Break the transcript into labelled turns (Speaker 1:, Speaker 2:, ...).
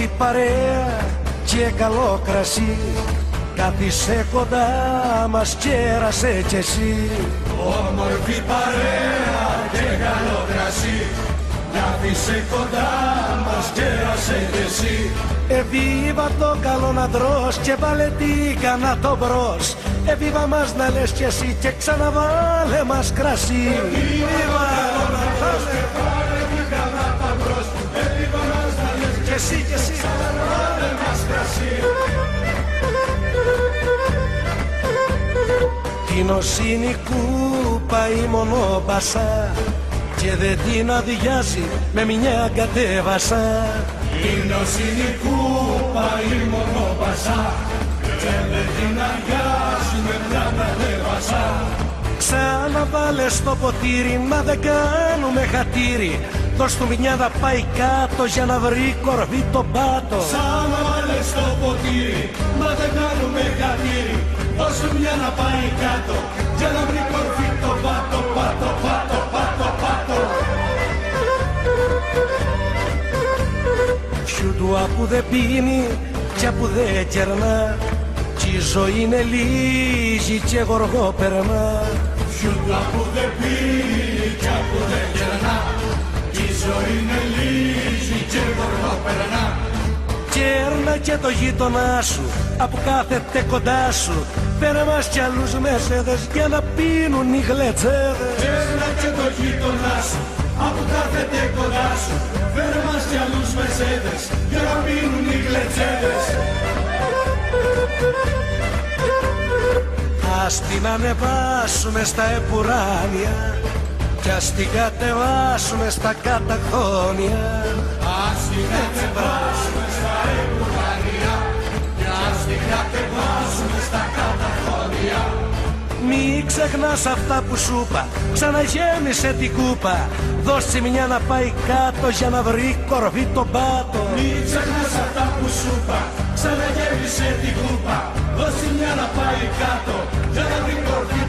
Speaker 1: όμορφη παρέα και καλό κρασί, κάθισε κοντά μας, κέρασε κι εσύ.
Speaker 2: Όμορφη παρέα και καλό κρασί, κάθισε κοντά μας, κέρασε κι εσύ.
Speaker 1: Εβίβα το καλό να τρως και βάλε τίγανα το μπρος. Εβίβα μας να λες κι εσύ και ξαναβάλε μας κρασί.
Speaker 2: Εβίβα καλό να τρως και βάλε τίγανα το μπρος. Εβίβα μας να λες κι εσύ και ξαναβάλε μας κρασί.
Speaker 1: Την οσύνη κούπα η μονοπασά και δεν την αδειάζει με μια κατέβασα.
Speaker 2: Είναι οσύνη κούπα η μονοπασά και δεν την αδειάζει με μια κατέβασα.
Speaker 1: Ξαναβάλε στο ποτήρι, μα δεν κάνουμε χατήρι. Δώσ' του μια να πάει κάτω για να βρει κορβί τον πάτο.
Speaker 2: Ξαναβάλε στο ποτήρι, μα δεν κάνουμε χατήρι. Δώσ' του μια να πάει κάτω για να βρει κορβί τον πάτο. Πάτο, πάτο, πάτο, πάτο.
Speaker 1: Φιούντουα που δεν πίνει και που δεν κερνά, κι η ζωή είναι λίγη και γοργό περνά.
Speaker 2: Φιούντουα που δεν πίνει και που δεν κερνά, κι η ζωή είναι λίγη και γοργό περνά.
Speaker 1: Κέρνα και το γείτονά σου, απ' κάθεται κοντά σου. Φέρε μας κι άλλους μεσέδες για να πίνουν οι γλετσέδες.
Speaker 2: Κέρνα και το γείτονά σου, απ' κάθεται κοντά σου. Φέρε μας κι άλλους μεσέδες για να πίνουν οι γλετσέδες.
Speaker 1: Ας την ανεβάσουμε στα επουράνια κι ας την κατεβάσουμε στα καταχώνια.
Speaker 2: Ας την κατεβάσουμε στα επουράνια κι ας την κατεβάσουμε στα καταχώνια.
Speaker 1: Μη ξεχνάς αυτά που σου είπα, ξαναγέμισε την κούπα. Δώσε μια να πάει κάτω για να βρει κορβί τον πάτο.
Speaker 2: Μη ξεχνάς αυτά που σου είπα, ξαναγέμισε την κούπα. Δώσε μια να πάει κάτω για να βρει κορβί